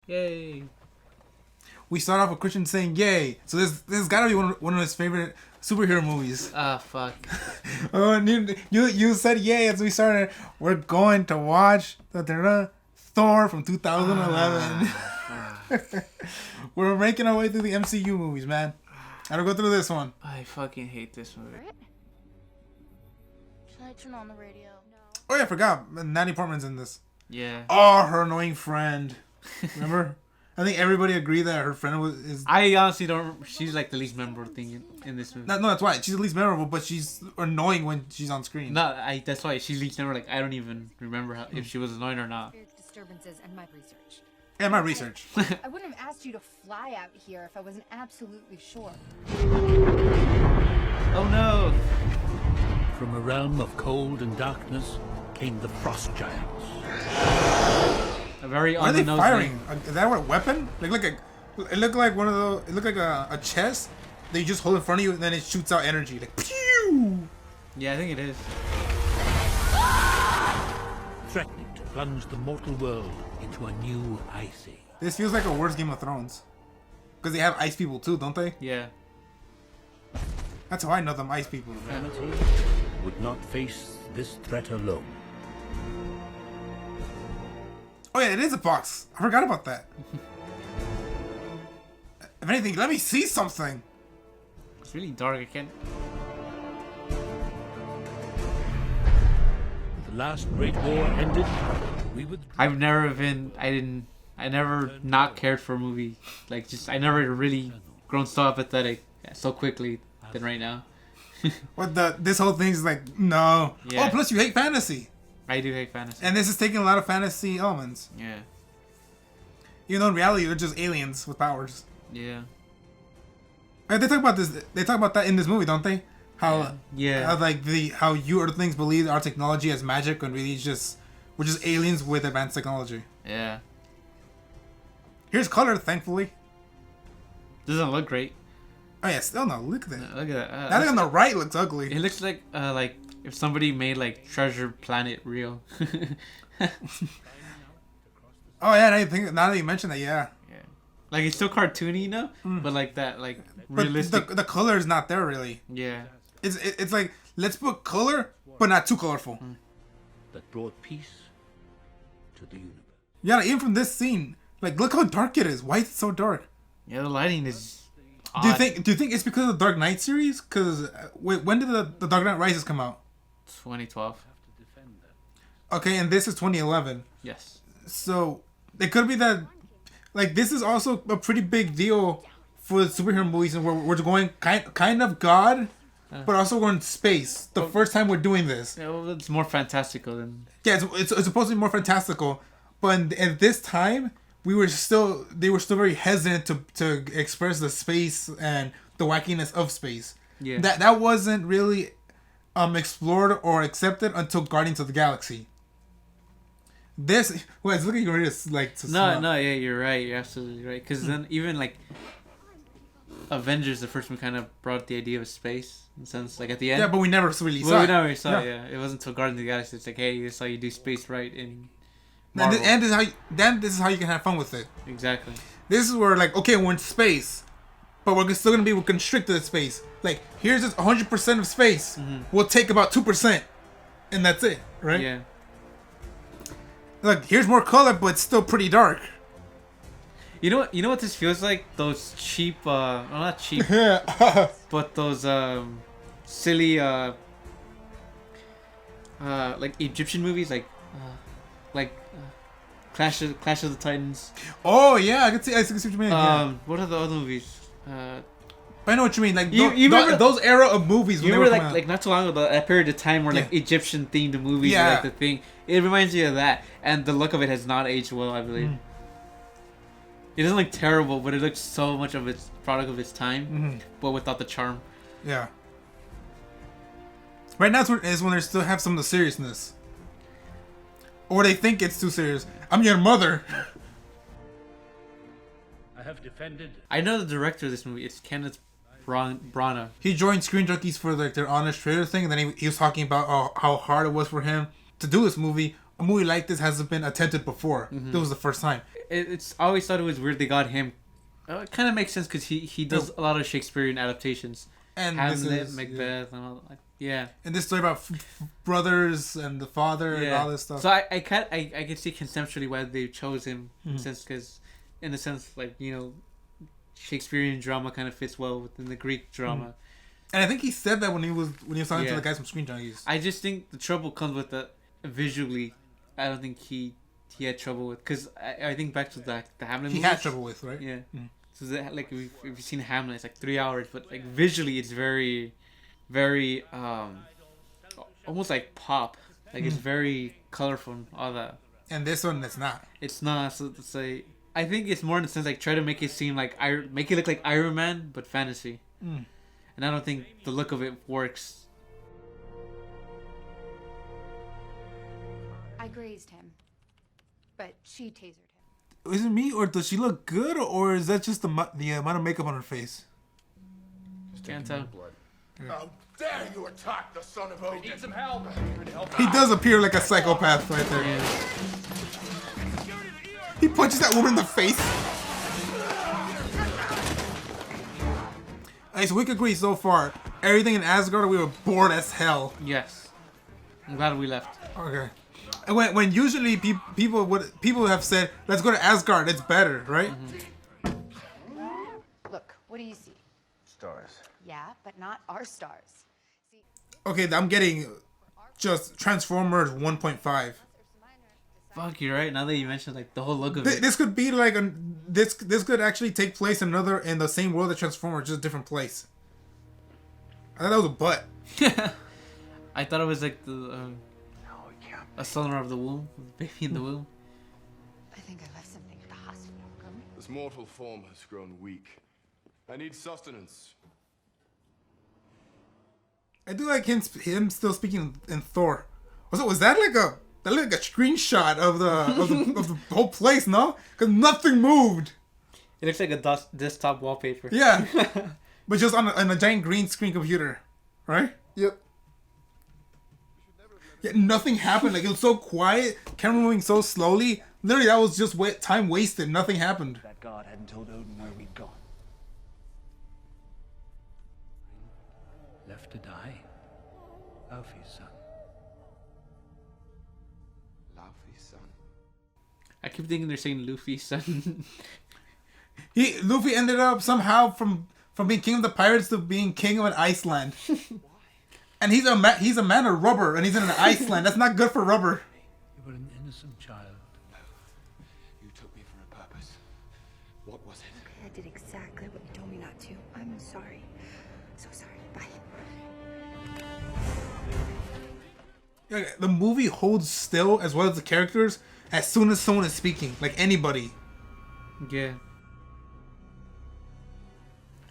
Yay. We start off with Cristian saying yay. So this has got to be one of his favorite superhero movies. Ah, fuck. Oh, and you said yay as we started. We're going to watch Thor from 2011. We're making our way through the MCU movies, man. How to go through this one? I fucking hate this movie. Should I turn on the radio? No. Oh yeah, I forgot. Natalie Portman's in this. Yeah. Oh, her annoying friend. Remember? I think everybody agreed that her friend is. I honestly don't. She's like the least memorable thing in this movie. No, that's why she's the least memorable, but she's annoying when she's on screen. That's why she's least memorable. Like I don't even remember if she was annoying or not. Disturbances and my research. Yeah, my research. I wouldn't have asked you to fly out here if I wasn't absolutely sure. Oh no! From a realm of cold and darkness came the frost giants. A very Why are they on-the-nose firing? name. Is that a weapon? It looked like one of those. It looked like a chest that you just hold in front of you and then it shoots out energy. Like pew! Yeah, I think it is. Threatening to plunge the mortal world into a new ice age. This feels like a worse Game of Thrones. Because they have ice people too, don't they? Yeah. That's how I know them ice people. Humanity would not face this threat alone. Oh yeah, it is a box. I forgot about that. If anything, let me see something. It's really dark. I can't. The last great war ended. We withdrew. I've never been. I never not cared for a movie. Like I never really grown so apathetic so quickly than right now. What this whole thing's like no. Yeah. Oh, plus you hate fantasy. I do hate fantasy. And this is taking a lot of fantasy elements. Yeah. Even though in reality they're just aliens with powers. Yeah. And they talk about this. They talk about that in this movie, don't they? How Yeah. how you Earthlings believe our technology is magic when really we're just aliens with advanced technology. Yeah. Here's color, thankfully. Doesn't look great. Oh yeah, still no. Look at that. Look at that. That thing on the right looks ugly. It looks like if somebody made like Treasure Planet real. Oh yeah, now that you mention that, yeah. Yeah. Like it's still cartoony, you know, but like that, like But realistic. the color is not there really. Yeah. It's like let's put color, but not too colorful. That brought peace to the universe. Yeah, even from this scene, like look how dark it is. Why is it so dark? Yeah, the lighting is. Odd. Do you think it's because of the Dark Knight series? Because when did the Dark Knight Rises come out? 2012. Okay, and this is 2011. Yes. So it could be that, like, this is also a pretty big deal for the superhero movies, and we're going kind of God, but also we're in space. The first time we're doing this. Yeah, well, it's more fantastical than. Yeah, it's supposed to be more fantastical, but at this time they were still very hesitant to express the space and the wackiness of space. Yeah. That wasn't really explored or accepted until Guardians of the Galaxy. This, well, it's looking ready to like to smell. No, yeah, you're right. You're absolutely right. Because then even like Avengers, the first one kind of brought the idea of space in a sense, like at the end. Yeah, but we never really saw well, it. we never saw Yeah. it. Yeah, it wasn't until Guardians of the Galaxy. It's like, hey, this is how you do space right in. And Marvel. this is how you can have fun with it. Exactly. This is where like, okay, we're in space, but we're still gonna be constricted space. Like, here's just 100% of space. We'll take about 2%, and that's it, right? Yeah. Look, here's more color, but it's still pretty dark. You know what this feels like? Those cheap, well, not cheap, but those silly, like Egyptian movies, like Clash of the Titans. Oh yeah, I can see what you mean. Yeah. What are the other movies? I know what you mean. Like You remember those era of movies. You when remember they were coming like not too long ago that period of time where like Yeah. Egyptian themed movies Yeah. were like the thing. It reminds me of that, and the look of it has not aged well, I believe. It doesn't look terrible, but it looks so much of its product of its time, but without the charm. Yeah. Right now is when they still have some of the seriousness, or they think it's too serious. I'm your mother. I have defended. I know the director of this movie. It's Kenneth Branagh. He joined Screen Junkies for like their honest trailer thing, and then he was talking about how hard it was for him to do this movie, a movie like this hasn't been attempted before. This was the first time. It's I always thought it was weird they got him. It kind of makes sense because he does a lot of Shakespearean adaptations. And Hamlet, Macbeth, and all that. Yeah. And this story about brothers and the father and all this stuff. So I can see conceptually why they chose him, since because in a sense, like, you know, Shakespearean drama kind of fits well within the Greek drama. And I think he said that when he was talking to the guys from Screen Junkies. I just think the trouble comes with the visually. I don't think he had trouble with, because I think back to the Hamlet. He had trouble with, right? Yeah. So like if you've seen Hamlet, it's like 3 hours, but like visually it's very, very almost like pop. Like it's very colorful and all that. And this one, it's not. It's not. So to say, I think it's more in the sense like try to make it seem like make it look like Iron Man, but fantasy. And I don't think the look of it works. I grazed him, but she tasered him. Is it me, or does she look good, or is that just the amount of makeup on her face? Can't tell. How dare you attack the son of Odin? Need some help. He does appear like a psychopath right there. Yeah. He punches that woman in the face. Alright, so we can agree so far. Everything in Asgard, we were bored as hell. Yes. I'm glad we left. Okay. And when usually people have said, let's go to Asgard, it's better, right? Look, what do you see? Stars. Yeah, but not our stars. See, Okay, I'm getting just Transformers 1.5. Fuck, you're right. Now that you mentioned like the whole look of it. This could be like this could actually take place in the same world as Transformers, just a different place. I thought that was a butt. I thought it was like the a son of the womb, baby in the womb. I think I left something at the hospital. Come. This mortal form has grown weak. I need sustenance. I do like him still speaking in Thor. Was that like a screenshot of the whole place? No, because nothing moved. It looks like a desktop wallpaper. Yeah, but just on a giant green screen computer, right? Yep. Yeah, nothing happened. Like, it was so quiet, camera moving so slowly. Literally, that was just time wasted. Nothing happened. That god hadn't told Odin where we'd gone. Left to die. Laufey's son. Laufey's son. I keep thinking they're saying Luffy's son. Luffy ended up somehow from being king of the pirates to being king of an Iceland. And he's a man of rubber, and he's in an Iceland. That's not good for rubber. You were an innocent child. You took me for a purpose. What was it? I did exactly what you told me not to. I'm sorry. So sorry. Bye. Yeah, the movie holds still as well as the characters as soon as someone is speaking, like anybody. Yeah.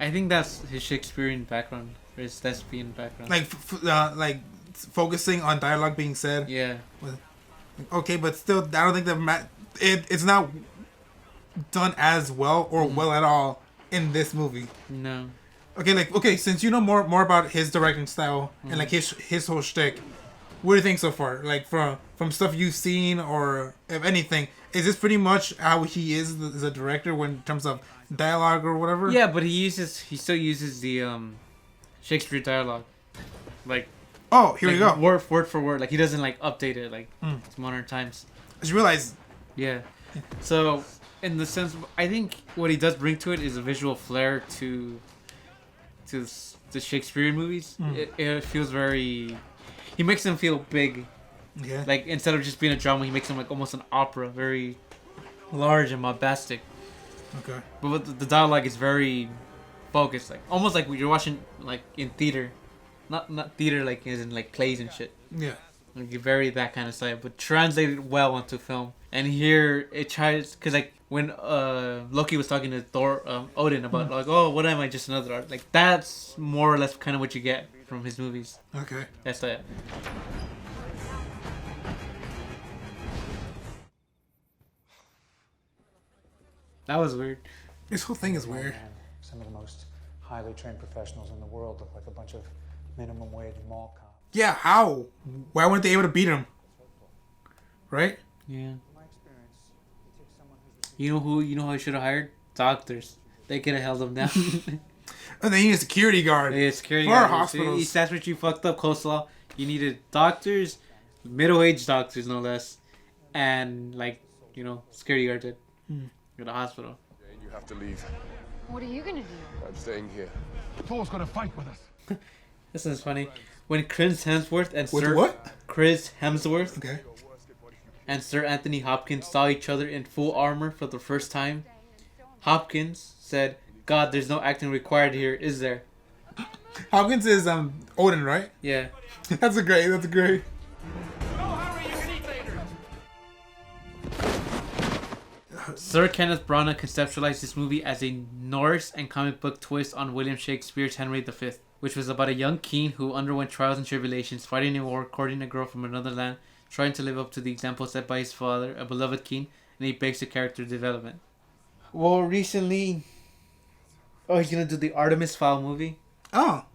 I think that's his Shakespearean background, or his thespian background. Like focusing on dialogue being said. Yeah. Okay, but still, I don't think that it's not done as well or well at all in this movie. No. Okay, since you know more about his directing style and like his whole shtick, what do you think so far? Like from stuff you've seen, or if anything, is this pretty much how he is as a director when in terms of dialogue or whatever? Yeah, but he still uses the Shakespeare dialogue, like. Oh, here like, we go. Word for word, like he doesn't like update it like to modern times. I just realized. Yeah. So in the sense, I think what he does bring to it is a visual flair to the Shakespearean movies. It feels very. He makes them feel big. Yeah. Like instead of just being a drama, he makes them like almost an opera, very large and bombastic. Okay. But with the dialogue is very focused, like almost like you're watching like in theater, not theater like as in like plays and shit. Yeah. Like very that kind of style, but translated well onto film. And here it tries, cause like when Loki was talking to Thor, Odin about like, oh, what am I, just another art? Like that's more or less kind of what you get from his movies. Okay. That's it. That was weird. This whole thing is weird. Some of the most highly trained professionals in the world look like a bunch of minimum wage mall cops. Yeah, how? Why weren't they able to beat him? right? Yeah. My experience, it takes someone who's received You know who I should have hired? Doctors. They could have held them down. And they need a security guard. Yeah, security For guards. hospitals. That's what you fucked up, coleslaw. You needed doctors, middle-aged doctors no less, and security guards at the hospital. Jane, you have to leave. What are you gonna do? I'm staying here. Thor's gonna fight with us. This is funny. When Chris Hemsworth and With Sir what? Chris Hemsworth Okay. and Sir Anthony Hopkins saw each other in full armor for the first time, Hopkins said, "God, there's no acting required here, is there?" Hopkins is Odin, right? Yeah. That's a great. Sir Kenneth Branagh conceptualized this movie as a Norse and comic book twist on William Shakespeare's Henry V, which was about a young king who underwent trials and tribulations, fighting a war, courting a girl from another land, trying to live up to the example set by his father, a beloved king, and he basic character development. Well, recently, he's gonna do the Artemis Fowl movie. Oh,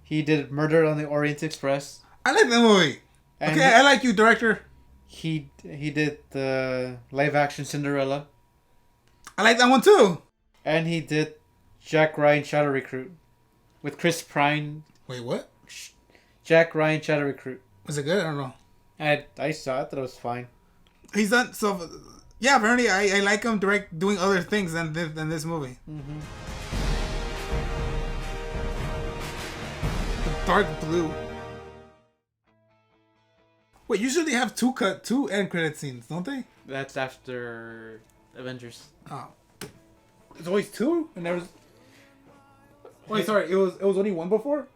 He did Murder on the Orient Express. I like that movie. And Okay, I like you, director. He did the live action Cinderella. I like that one too. And he did Jack Ryan Shadow Recruit with Chris Pine. Wait, what? Jack Ryan Shadow Recruit. Was it good? I don't know. I saw it. Thought it was fine. He's done so. Yeah, apparently I like him doing other things than this movie. Mm-hmm. The dark blue. Wait, usually they have two end credit scenes, don't they? That's after Avengers. Oh, there's always two, and there was. Wait, sorry, it was only one before.